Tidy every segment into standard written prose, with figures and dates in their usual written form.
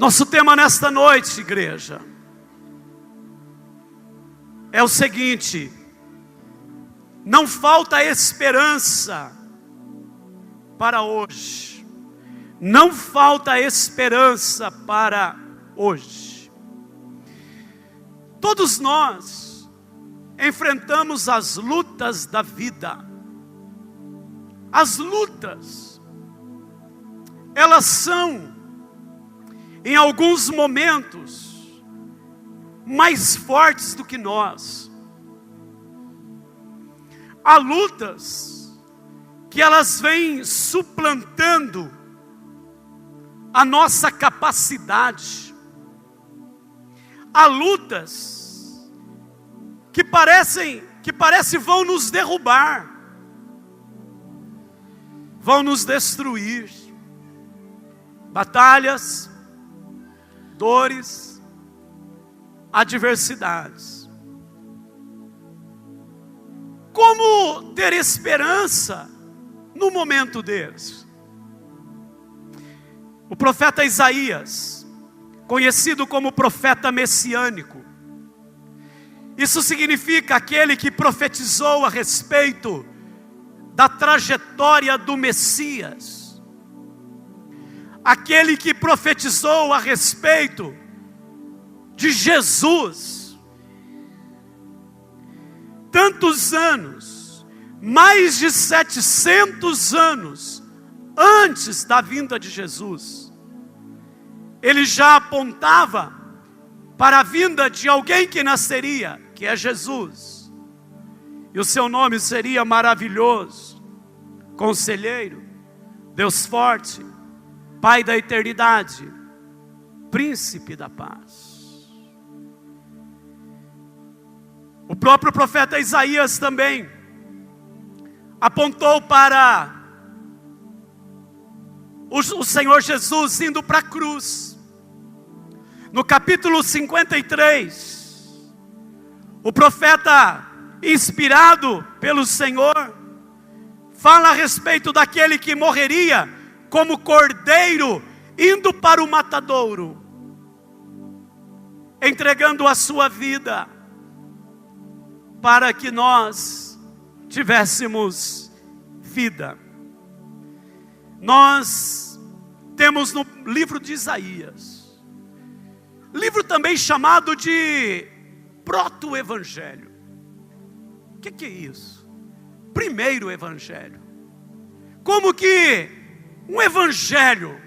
Nosso tema nesta noite, igreja, é o seguinte: não falta esperança para hoje. Não falta esperança para hoje. Todos nós enfrentamos as lutas da vida. As lutas, elas são, em alguns momentos, mais fortes do que nós. Há lutas que elas vêm suplantando a nossa capacidade. Há lutas que parece vão nos derrubar, vão nos destruir. Batalhas, dores, adversidades. Como ter esperança no momento deles? O profeta Isaías, conhecido como profeta messiânico, isso significa aquele que profetizou a respeito da trajetória do Messias, aquele que profetizou a respeito de Jesus. Tantos anos, mais de 700 anos antes da vinda de Jesus, ele já apontava para a vinda de alguém que nasceria, que é Jesus. E o seu nome seria Maravilhoso, Conselheiro, Deus Forte, Pai da Eternidade, Príncipe da Paz. O próprio profeta Isaías também apontou para o Senhor Jesus indo para a cruz. No capítulo 53, o profeta, inspirado pelo Senhor, fala a respeito daquele que morreria como cordeiro, indo para o matadouro, entregando a sua vida, para que nós tivéssemos vida. Nós temos no livro de Isaías, livro também chamado de proto-evangelho. O que é isso? Primeiro evangelho. Como que um evangelho?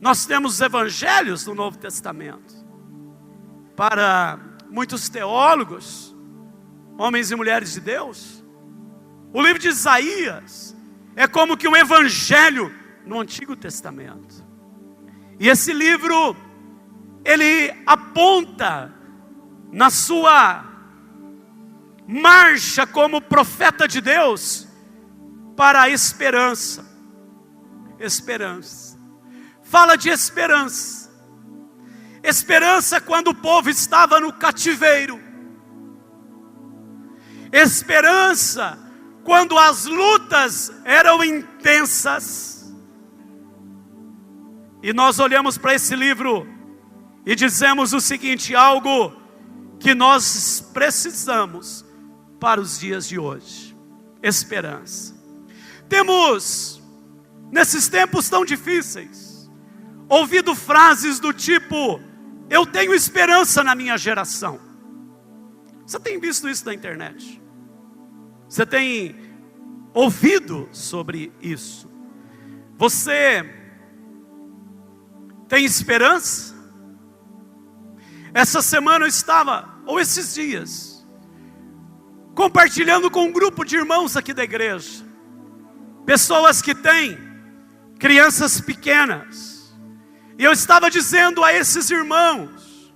Nós temos evangelhos no Novo Testamento. Para muitos teólogos, homens e mulheres de Deus, o livro de Isaías é como que um evangelho no Antigo Testamento. E esse livro, ele aponta na sua marcha como profeta de Deus para a esperança. Esperança. Fala de esperança. Esperança quando o povo estava no cativeiro. Esperança quando as lutas eram intensas. E nós olhamos para esse livro e dizemos o seguinte: algo que nós precisamos para os dias de hoje: esperança. Temos, nesses tempos tão difíceis, ouvido frases do tipo: eu tenho esperança na minha geração. Você tem visto isso na internet? Você tem ouvido sobre isso? Você tem esperança? Essa semana eu estava, ou esses dias, compartilhando com um grupo de irmãos aqui da igreja, pessoas que têm crianças pequenas, e eu estava dizendo a esses irmãos: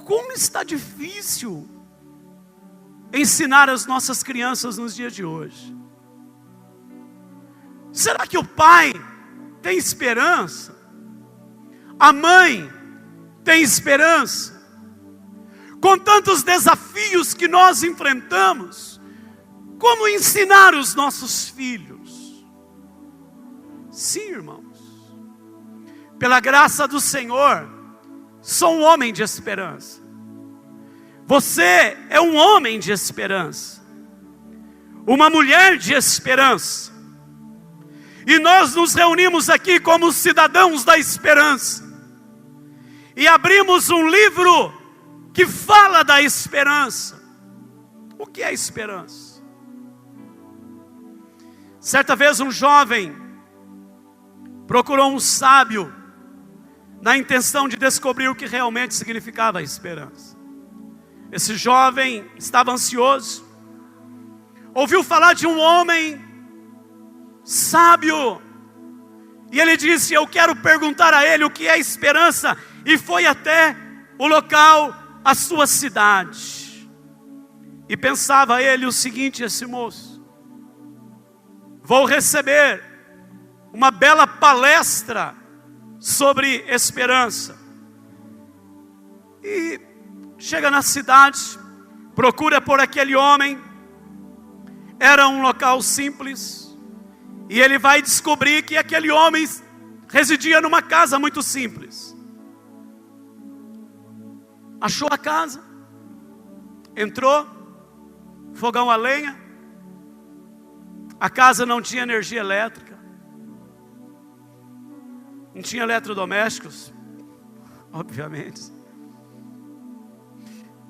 como está difícil ensinar as nossas crianças nos dias de hoje. Será que o pai tem esperança? A mãe tem esperança? Com tantos desafios que nós enfrentamos, como ensinar os nossos filhos? Sim, irmãos. pela graça do Senhor, sou um homem de esperança. Você é um homem de esperança, uma mulher de esperança. E nós nos reunimos aqui como cidadãos da esperança. E abrimos um livro que fala da esperança. O que é esperança? Certa vez um jovem procurou um sábio na intenção de descobrir o que realmente significava a esperança. Esse jovem estava ansioso, ouviu falar de um homem sábio, e ele disse: eu quero perguntar a ele o que é esperança, e foi até o local, a sua cidade. E pensava ele o seguinte, esse moço: vou receber uma bela palestra sobre esperança. E chega na cidade, procura por aquele homem. Era um local simples, e ele vai descobrir que aquele homem residia numa casa muito simples. Achou a casa, entrou, fogão a lenha. A casa não tinha energia elétrica, não tinha eletrodomésticos, obviamente.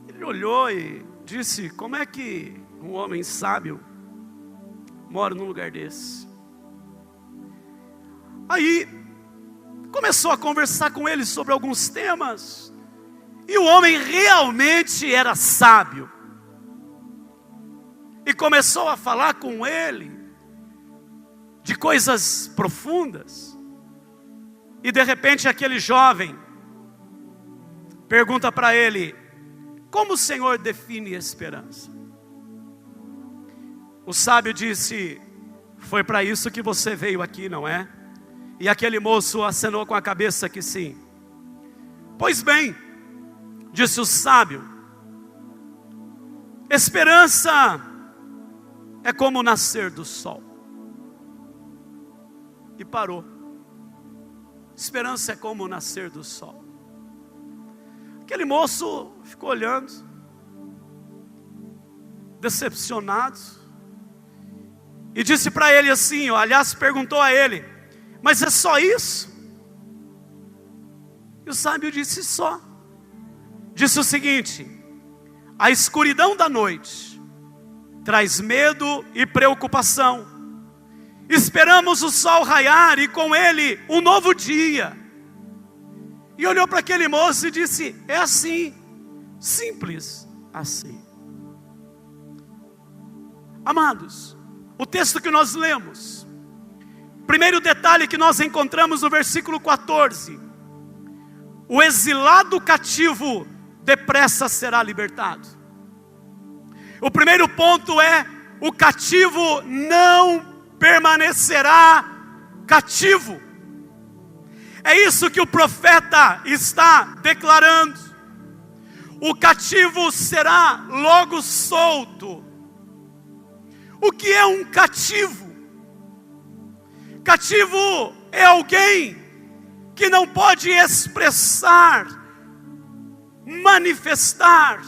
Ele olhou e disse: como é que um homem sábio mora num lugar desse? Aí começou a conversar com ele sobre alguns temas, e o homem realmente era sábio, e começou a falar com ele de coisas profundas. E de repente aquele jovem pergunta para ele: como o Senhor define esperança? O sábio disse: foi para isso que você veio aqui, não é? E aquele moço acenou com a cabeça que sim. Pois bem, disse o sábio, esperança é como o nascer do sol. E parou. Esperança é como o nascer do sol. Aquele moço ficou olhando, decepcionado, e disse para ele assim, aliás perguntou a ele: mas é só isso? E o sábio disse: só. Disse o seguinte: a escuridão da noite traz medo e preocupação. Esperamos o sol raiar e com ele um novo dia. E olhou para aquele moço e disse: é assim, simples assim. Amados, o texto que nós lemos, primeiro detalhe que nós encontramos no versículo 14: o exilado cativo depressa será libertado. O primeiro ponto é: o cativo não permanecerá cativo. É isso que o profeta está declarando. O cativo será logo solto. O que é um cativo? Cativo é alguém que não pode expressar, manifestar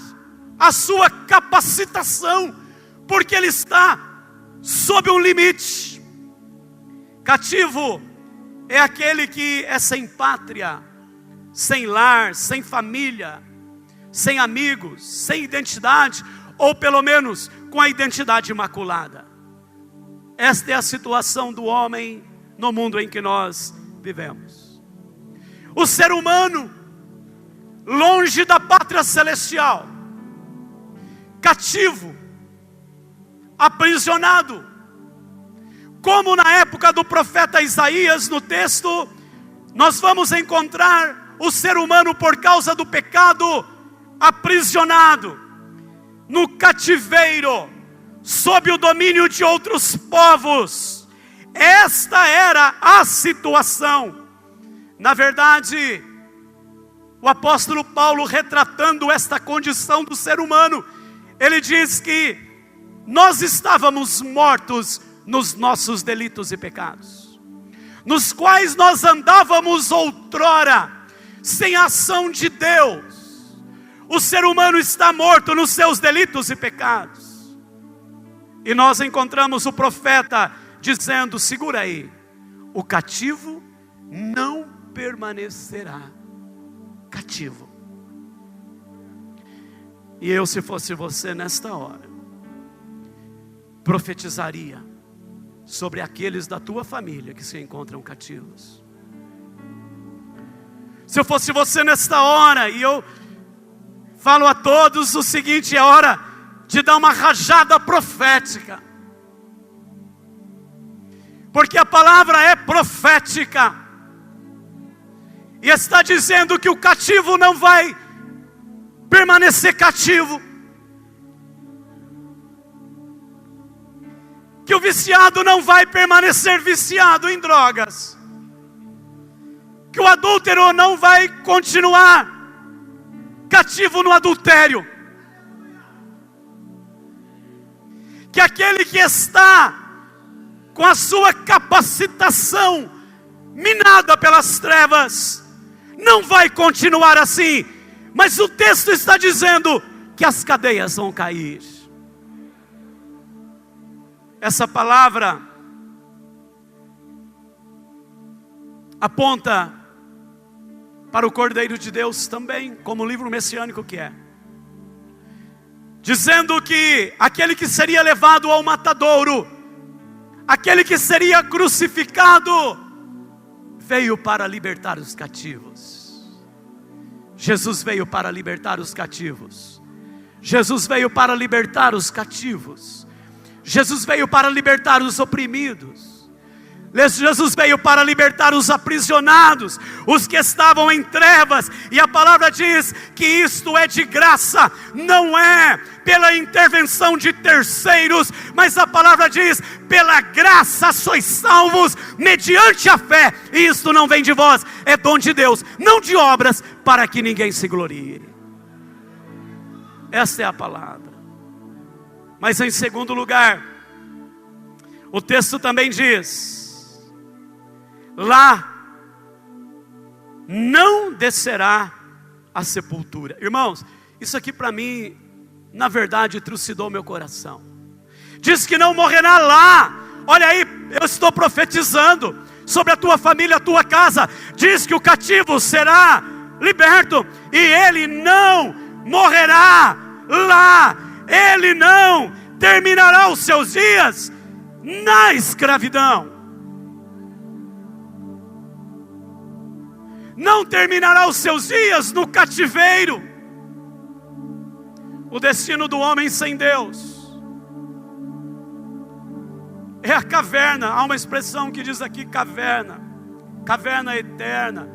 a sua capacitação, porque ele está sob um limite. Cativo é aquele que é sem pátria, sem lar, sem família, sem amigos, sem identidade, ou pelo menos com a identidade imaculada. Esta é a situação do homem no mundo em que nós vivemos. O ser humano, longe da pátria celestial, cativo, aprisionado, como na época do profeta Isaías, no texto, nós vamos encontrar o ser humano por causa do pecado, aprisionado, no cativeiro, sob o domínio de outros povos. Esta era a situação. Na verdade, o apóstolo Paulo, retratando esta condição do ser humano, ele diz que nós estávamos mortos nos nossos delitos e pecados. nos quais nós andávamos outrora, sem a ação de Deus. O ser humano está morto nos seus delitos e pecados. E nós encontramos o profeta dizendo: segura aí, o cativo não permanecerá cativo. E eu, se fosse você nesta hora, profetizaria sobre aqueles da tua família que se encontram cativos. Se eu fosse você nesta hora, e eu falo a todos o seguinte: é hora de dar uma rajada profética, porque a palavra é profética, e está dizendo que o cativo não vai permanecer cativo, que o viciado não vai permanecer viciado em drogas, que o adúltero não vai continuar cativo no adultério, que aquele que está com a sua capacitação minada pelas trevas não vai continuar assim. Mas o texto está dizendo que as cadeias vão cair. Essa palavra aponta para o Cordeiro de Deus também, como livro messiânico que é, dizendo que aquele que seria levado ao matadouro, aquele que seria crucificado, veio para libertar os cativos. Jesus veio para libertar os cativos. Jesus veio para libertar os cativos. Jesus veio para libertar os oprimidos. Jesus veio para libertar os aprisionados, os que estavam em trevas. E a palavra diz que isto é de graça, não é pela intervenção de terceiros, mas a palavra diz: pela graça sois salvos mediante a fé, e isto não vem de vós, é dom de Deus, não de obras, para que ninguém se glorie. Esta é a palavra. Mas em segundo lugar, o texto também diz: lá não descerá a sepultura. Irmãos, isso aqui para mim, na verdade, trucidou meu coração. Diz que não morrerá lá. Olha aí, eu estou profetizando sobre a tua família, a tua casa. Diz que o cativo será liberto, e ele não morrerá lá. Ele não terminará os seus dias na escravidão. Não terminará os seus dias no cativeiro. O destino do homem sem Deus é a caverna. Há uma expressão que diz aqui caverna, caverna eterna.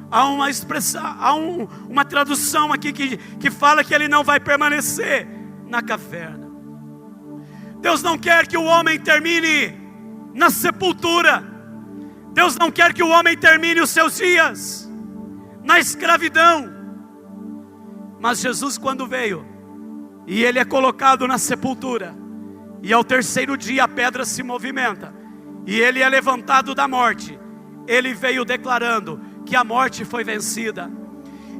Há uma expressão, uma tradução aqui que fala que ele não vai permanecer na caverna. Deus não quer que o homem termine na sepultura. Deus não quer que o homem termine os seus dias na escravidão. Mas Jesus, quando veio, e ele é colocado na sepultura, e ao terceiro dia a pedra se movimenta, e ele é levantado da morte, ele veio declarando que a morte foi vencida.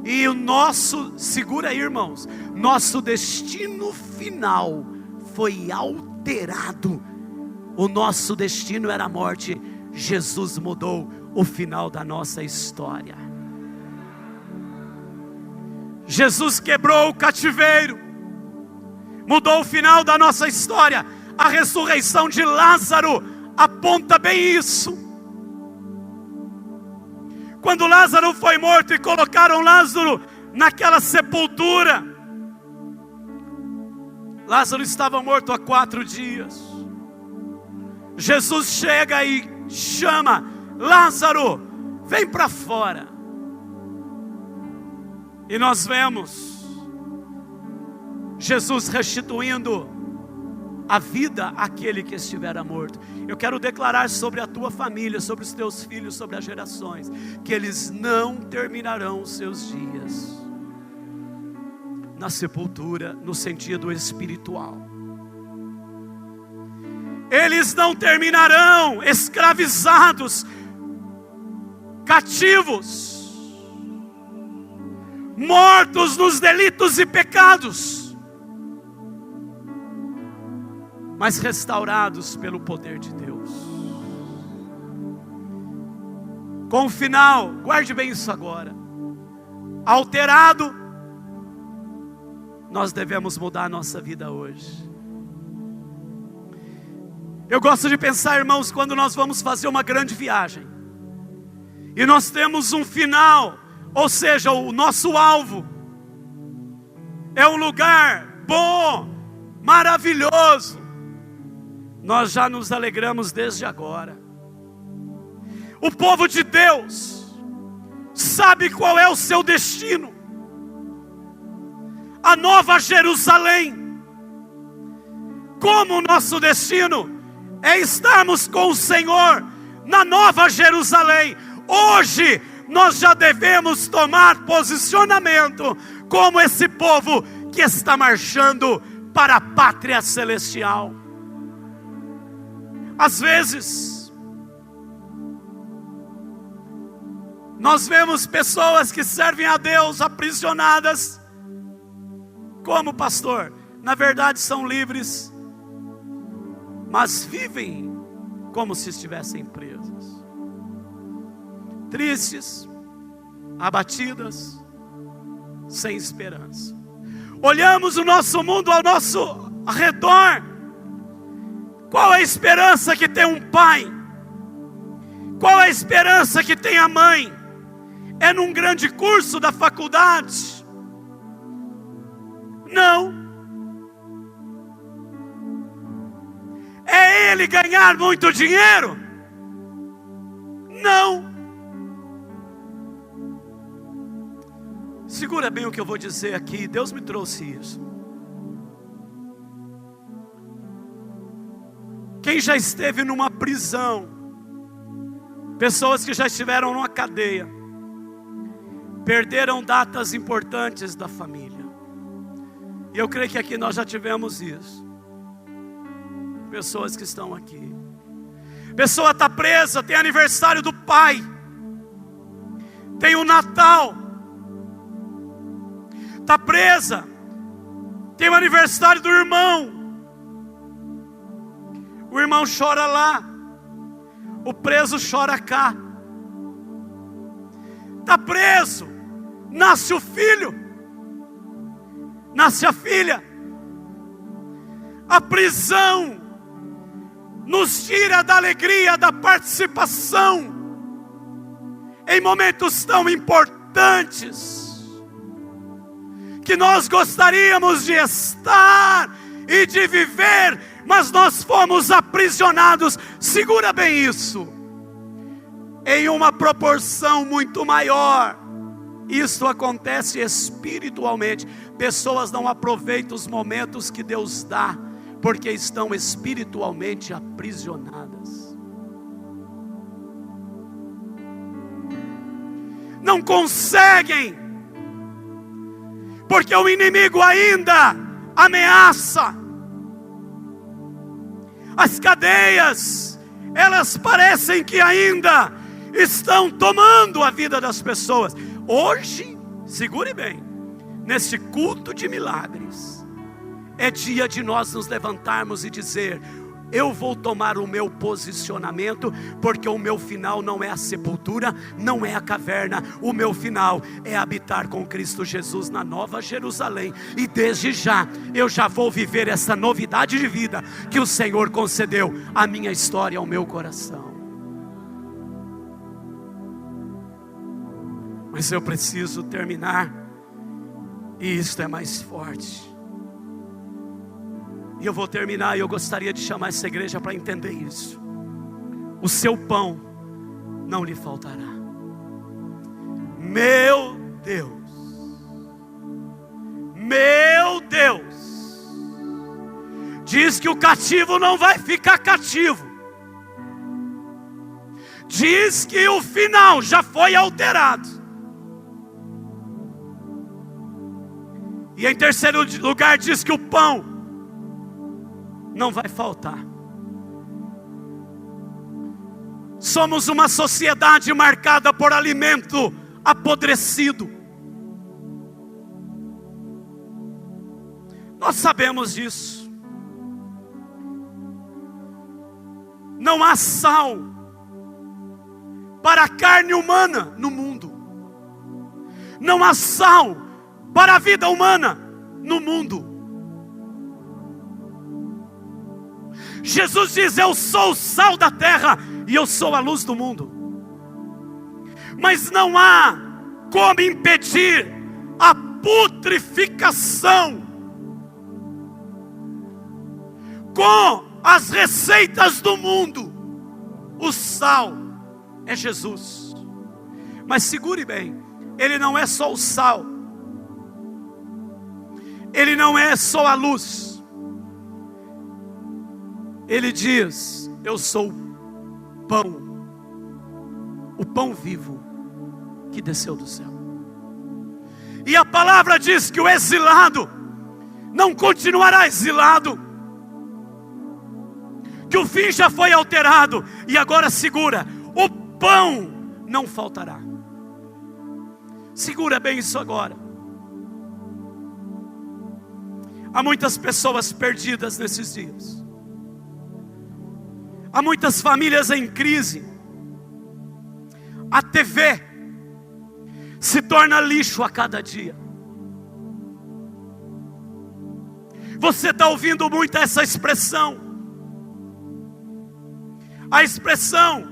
E o nosso, segura aí, irmãos, nosso destino final foi alterado. O nosso destino era a morte. Jesus mudou o final da nossa história. Jesus quebrou o cativeiro, mudou o final da nossa história. A ressurreição de Lázaro aponta bem isso. Quando Lázaro foi morto e colocaram Lázaro naquela sepultura, Lázaro estava morto há 4 dias. Jesus chega e chama: Lázaro, vem para fora. E nós vemos Jesus restituindo a vida àquele que estivera morto. Eu quero declarar sobre a tua família, sobre os teus filhos, sobre as gerações, que eles não terminarão os seus dias na sepultura, no sentido espiritual. Eles não terminarão escravizados cativos, mortos nos delitos e pecados, mas restaurados pelo poder de Deus. Com o final, guarde bem isso agora, alterado, nós devemos mudar a nossa vida hoje. Eu gosto de pensar, irmãos, quando nós vamos fazer uma grande viagem, e nós temos um final, ou seja, o nosso alvo é um lugar bom, maravilhoso, nós já nos alegramos desde agora. O povo de Deus sabe qual é o seu destino, a Nova Jerusalém. Como o nosso destino é estarmos com o Senhor na Nova Jerusalém, hoje nós já devemos tomar posicionamento como esse povo que está marchando para a pátria celestial. Às vezes nós vemos pessoas que servem a Deus aprisionadas. Como, pastor? Na verdade são livres, mas vivem como se estivessem presas, tristes, abatidas, sem esperança. Olhamos o nosso mundo ao nosso redor. Qual é a esperança que tem um pai? Qual é a esperança que tem a mãe? É num grande curso da faculdade? Não. É ele ganhar muito dinheiro? Não. Segura bem o que eu vou dizer aqui. Deus me trouxe isso. Quem já esteve numa prisão, pessoas que já estiveram numa cadeia, perderam datas importantes da família. E eu creio que aqui nós já tivemos isso. Pessoas que estão aqui. Pessoa está presa, tem aniversário do pai, tem o Natal, está presa, tem o aniversário do irmão. O irmão chora lá, o preso chora cá. Está preso, nasce o filho, nasce a filha. A prisão nos tira da alegria, da participação em momentos tão importantes que nós gostaríamos de estar e de viver, mas nós fomos aprisionados. Segura bem isso, em uma proporção muito maior. Isso acontece espiritualmente. Pessoas não aproveitam os momentos que Deus dá, porque estão espiritualmente aprisionadas. Não conseguem, porque o inimigo ainda ameaça. As cadeias, elas parecem que ainda estão tomando a vida das pessoas. Hoje, segure bem, neste culto de milagres, é dia de nós nos levantarmos e dizer: eu vou tomar o meu posicionamento, porque o meu final não é a sepultura, não é a caverna. O meu final é habitar com Cristo Jesus na Nova Jerusalém. E desde já, eu já vou viver essa novidade de vida que o Senhor concedeu à minha história, ao meu coração. Mas eu preciso terminar, e isto é mais forte. E eu vou terminar, e eu gostaria de chamar essa igreja para entender isso. O seu pão não lhe faltará. Meu Deus, meu Deus, diz que o cativo não vai ficar cativo. Diz que o final já foi alterado. E em terceiro lugar diz que o pão não vai faltar. Somos uma sociedade marcada por alimento apodrecido. Nós sabemos disso. Não há sal para a carne humana no mundo. Não há sal para a vida humana no mundo. Jesus diz: eu sou o sal da terra e eu sou a luz do mundo. Mas não há como impedir a putrificação com as receitas do mundo. O sal é Jesus. Mas segure bem, Ele não é só o sal, Ele não é só a luz. Ele diz: eu sou pão, o pão vivo que desceu do céu. E a palavra diz que o exilado não continuará exilado, que o fim já foi alterado, e agora segura: o pão não faltará. Segura bem isso agora. Há muitas pessoas perdidas nesses dias. Há muitas famílias em crise. A TV se torna lixo a cada dia. Você está ouvindo muito essa expressão. A expressão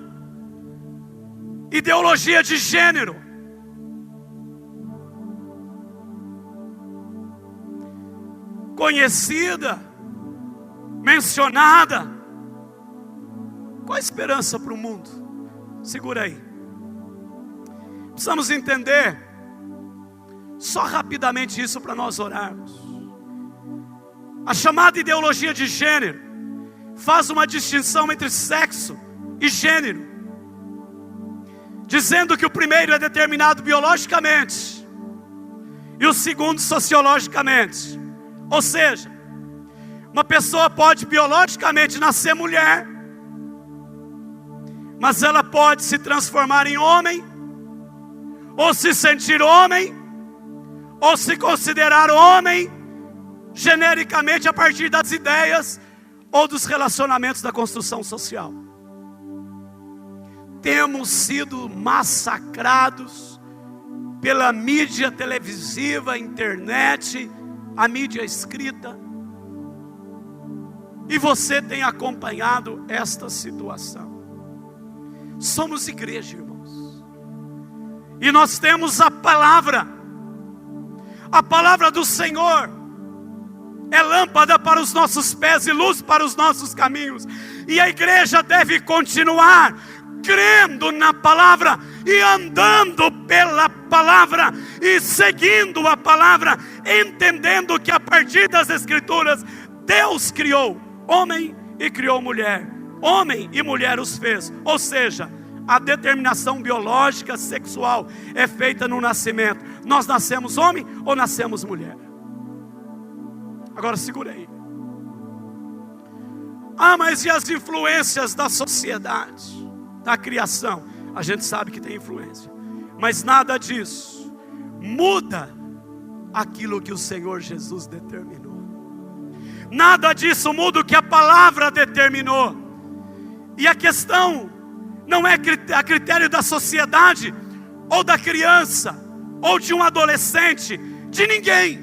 ideologia de gênero. Conhecida, mencionada. Qual a esperança para o mundo? Segura aí. Precisamos entender só rapidamente isso para nós orarmos. A chamada ideologia de gênero faz uma distinção entre sexo e gênero, dizendo que o primeiro é determinado biologicamente e o segundo sociologicamente. Ou seja, uma pessoa pode biologicamente nascer mulher, mas ela pode se transformar em homem, ou se sentir homem, ou se considerar homem, genericamente a partir das ideias ou dos relacionamentos da construção social. Temos sido massacrados pela mídia televisiva, internet, a mídia escrita. E você tem acompanhado esta situação. Somos igreja, irmãos. E nós temos a palavra do Senhor. É lâmpada para os nossos pés e luz para os nossos caminhos. E a igreja deve continuar crendo na palavra e andando pela palavra e seguindo a palavra, entendendo que a partir das Escrituras Deus criou homem e criou mulher. Homem e mulher os fez. Ou seja, a determinação biológica sexual é feita no nascimento. Nós nascemos homem ou nascemos mulher? Agora segura aí. Mas e as influências da sociedade, da criação? A gente sabe que tem influência, mas nada disso muda aquilo que o Senhor Jesus determinou. Nada disso muda o que a palavra determinou. E a questão não é a critério da sociedade, ou da criança, ou de um adolescente, de ninguém,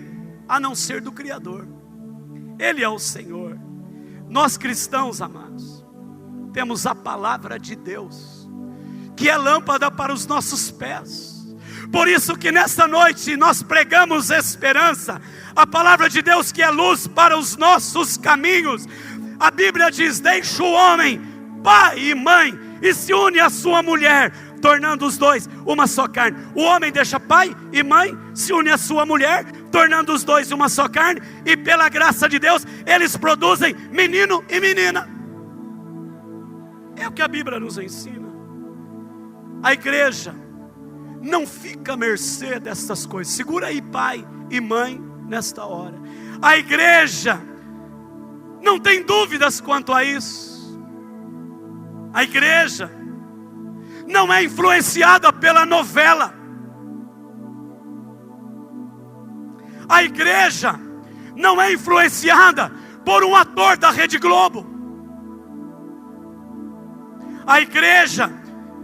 a não ser do Criador. Ele é o Senhor. Nós cristãos, amados, temos a palavra de Deus, que é lâmpada para os nossos pés. Por isso que nesta noite nós pregamos esperança. A palavra de Deus que é luz para os nossos caminhos. A Bíblia diz: deixa o homem, pai e mãe, e se une à sua mulher, tornando os dois uma só carne. O homem deixa pai e mãe, se une à sua mulher, tornando os dois uma só carne, e pela graça de Deus, eles produzem menino e menina. É o que a Bíblia nos ensina. A igreja não fica à mercê dessas coisas. Segura aí, pai e mãe, nesta hora. A igreja não tem dúvidas quanto a isso. A igreja não é influenciada pela novela. A igreja não é influenciada por um ator da Rede Globo. A igreja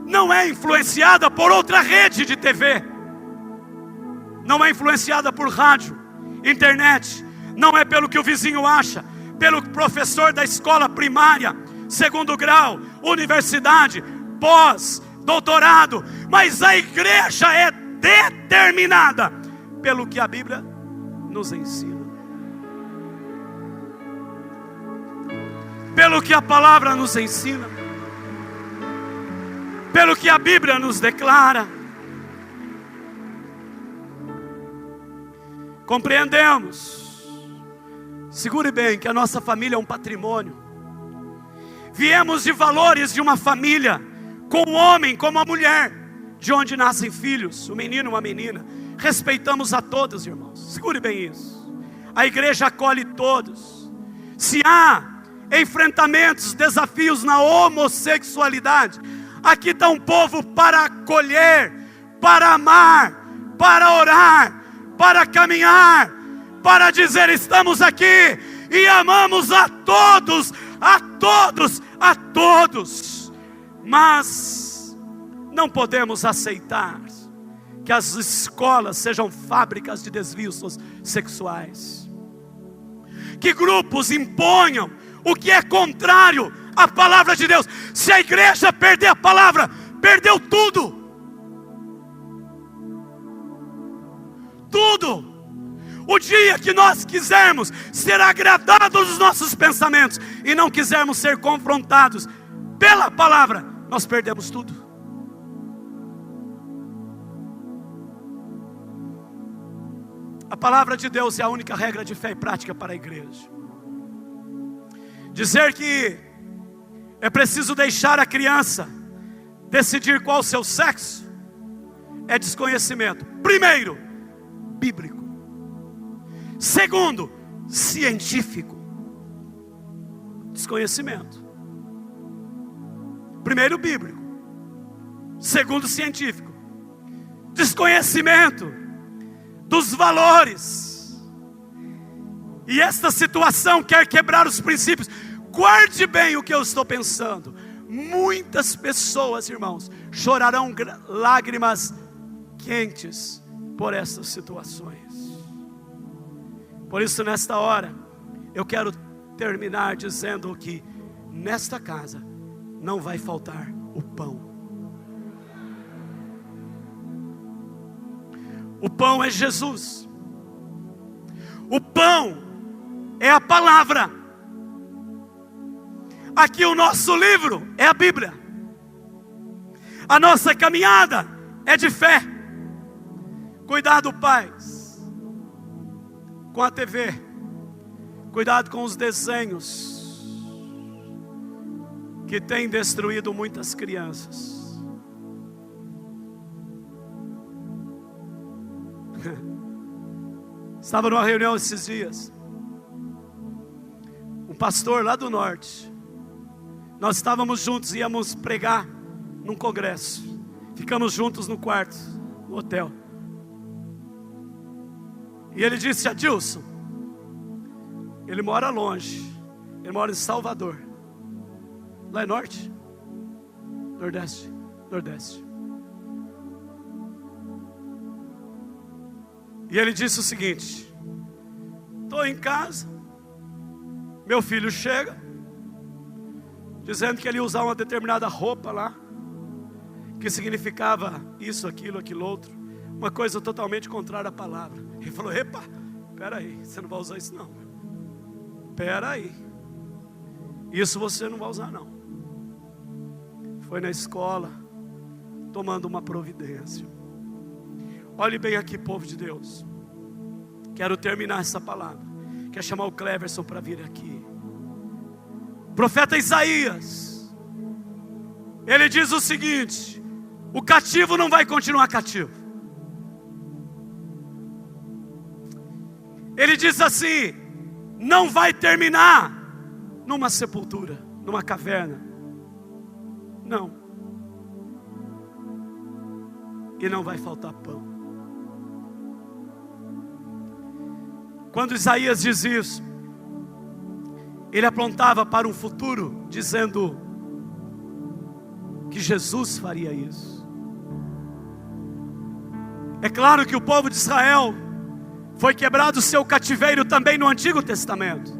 não é influenciada por outra rede de TV. Não é influenciada por rádio, internet. Não é pelo que o vizinho acha, pelo professor da escola primária, segundo grau, universidade, pós, doutorado. Mas a igreja é determinada pelo que a Bíblia nos ensina, pelo que a palavra nos ensina, pelo que a Bíblia nos declara. Compreendemos, segure bem, que a nossa família é um patrimônio. Viemos de valores de uma família, com o homem como a mulher, de onde nascem filhos, um menino e uma menina. Respeitamos a todos, irmãos, segure bem isso. A igreja acolhe todos. Se há enfrentamentos, desafios na homossexualidade, aqui está um povo para acolher, para amar, para orar, para caminhar, para dizer: estamos aqui e amamos a todos, a todos, a todos. Mas não podemos aceitar que as escolas sejam fábricas de desvios sexuais, que grupos imponham o que é contrário à palavra de Deus. Se a igreja perder a palavra, perdeu tudo. Tudo. O dia que nós quisermos ser agradados dos nossos pensamentos e não quisermos ser confrontados pela palavra, nós perdemos tudo. A palavra de Deus é a única regra de fé e prática para a igreja. Dizer que é preciso deixar a criança decidir qual o seu sexo é desconhecimento. Primeiro, bíblico. Segundo, científico. Desconhecimento. Primeiro, bíblico. Segundo, científico. Desconhecimento dos valores. E esta situação quer quebrar os princípios. Guarde bem o que eu estou pensando. Muitas pessoas, irmãos, chorarão lágrimas quentes por essas situações. Por isso, nesta hora, eu quero terminar dizendo que nesta casa não vai faltar o pão. O pão é Jesus. O pão é a palavra. Aqui o nosso livro é a Bíblia. A nossa caminhada é de fé. Cuidado, pais, com a TV. Cuidado com os desenhos que têm destruído muitas crianças. Estava numa reunião esses dias. Um pastor lá do norte. Nós estávamos juntos, íamos pregar num congresso. Ficamos juntos no quarto, no hotel. E ele disse: Adilson, ele mora longe. Ele mora em Salvador. Lá é norte? Nordeste? Nordeste. E ele disse o seguinte: estou em casa, meu filho chega, dizendo que ele ia usar uma determinada roupa lá, que significava isso, aquilo, aquilo outro, uma coisa totalmente contrária à palavra. Ele falou: epa, peraí, você não vai usar isso não. Peraí, isso você não vai usar não. Foi na escola, tomando uma providência. Olhe bem aqui, povo de Deus. Quero terminar essa palavra. Quero chamar o Cleverson para vir aqui. Profeta Isaías, ele diz o seguinte: o cativo não vai continuar cativo. Ele diz assim: não vai terminar numa sepultura, numa caverna. Não. e não vai faltar pão. Quando Isaías diz isso, ele apontava para um futuro, dizendo que Jesus faria isso. É claro que o povo de Israel foi quebrado o seu cativeiro também no Antigo Testamento.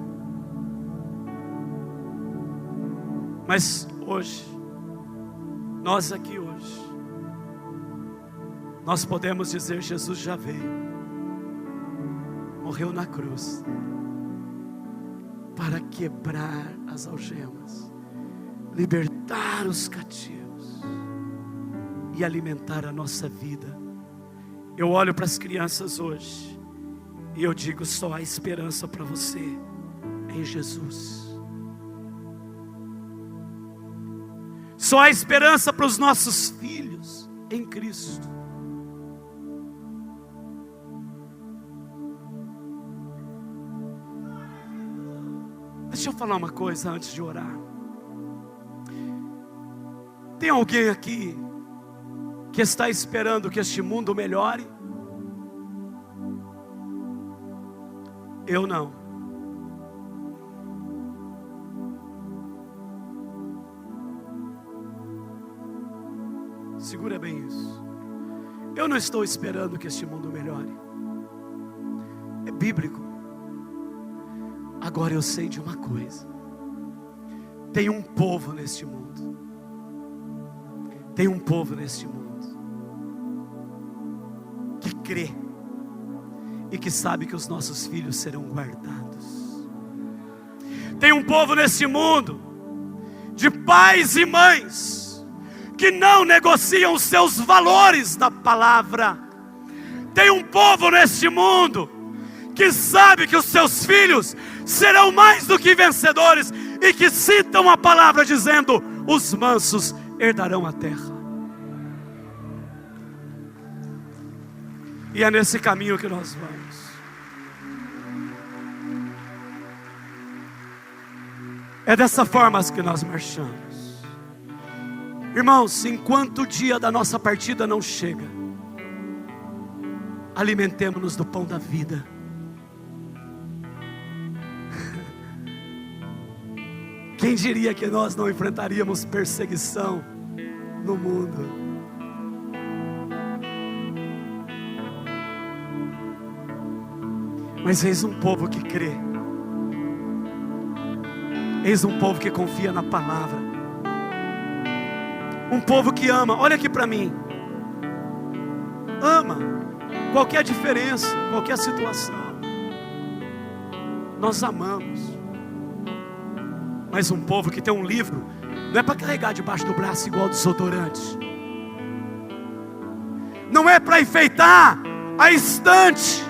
Mas hoje, nós aqui hoje, nós podemos dizer: Jesus já veio, morreu na cruz, para quebrar as algemas, libertar os cativos e alimentar a nossa vida. Eu olho para as crianças hoje e eu digo: só há esperança para você em Jesus. Só há esperança para os nossos filhos em Cristo. Deixa eu falar uma coisa antes de orar. Tem alguém aqui que está esperando que este mundo melhore? Eu não. Segura bem isso. Eu não estou esperando que este mundo melhore. É bíblico. Agora eu sei de uma coisa: tem um povo neste mundo. Tem um povo neste mundo que crê e que sabe que os nossos filhos serão guardados. Tem um povo neste mundo de pais e mães que não negociam os seus valores da palavra. Tem um povo neste mundo que sabe que os seus filhos serão mais do que vencedores e que citam a palavra dizendo: os mansos herdarão a terra. E é nesse caminho que nós vamos. É dessa forma que nós marchamos. Irmãos, enquanto o dia da nossa partida não chega, alimentemo-nos do pão da vida. Quem diria que nós não enfrentaríamos perseguição no mundo? Mas eis um povo que crê, eis um povo que confia na palavra, um povo que ama. Olha aqui para mim, ama qualquer diferença, qualquer situação. Nós amamos. Mas um povo que tem um livro, não é para carregar debaixo do braço igual desodorante, não é para enfeitar a estante.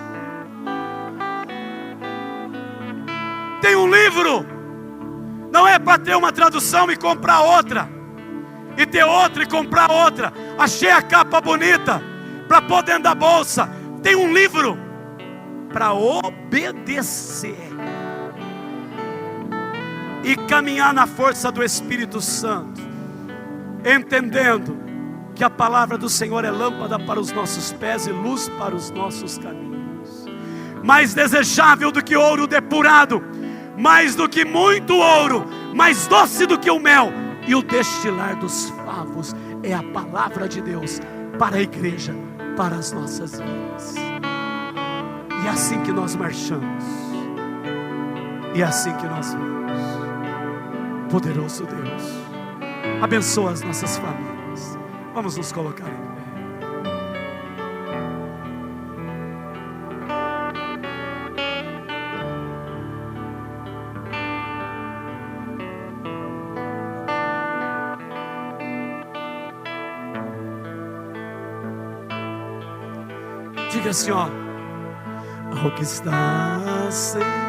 Tem um livro, não é para ter uma tradução e comprar outra, e ter outra e comprar outra. Achei a capa bonita para pôr dentro da bolsa. Tem um livro para obedecer e caminhar na força do Espírito Santo, entendendo que a palavra do Senhor é lâmpada para os nossos pés e luz para os nossos caminhos. Mais desejável do que ouro depurado, mais do que muito ouro, mais doce do que o mel e o destilar dos favos, é a palavra de Deus para a igreja, para as nossas vidas. E é assim que nós marchamos, e é assim que nós vamos. Poderoso Deus, abençoa as nossas famílias. Vamos nos colocar em pé. Diga assim, ó: ao que está sentado.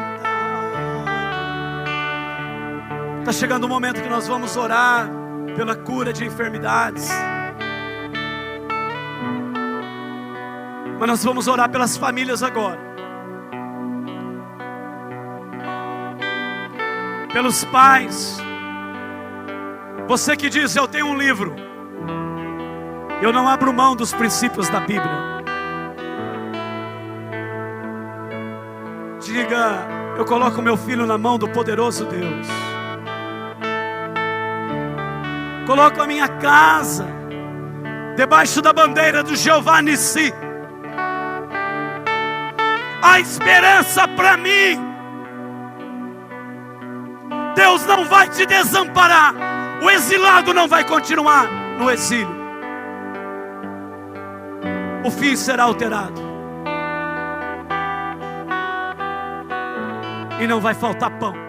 Está chegando o momento que nós vamos orar pela cura de enfermidades, mas nós vamos orar pelas famílias agora, pelos pais. Você que diz: eu tenho um livro, Eu não abro mão dos princípios da Bíblia. Diga: eu coloco meu filho na mão do poderoso Deus. Coloco a minha casa debaixo da bandeira do Jeová Nissi. Há esperança para mim. Deus não vai te desamparar. O exilado não vai continuar no exílio. O fim será alterado. E não vai faltar pão.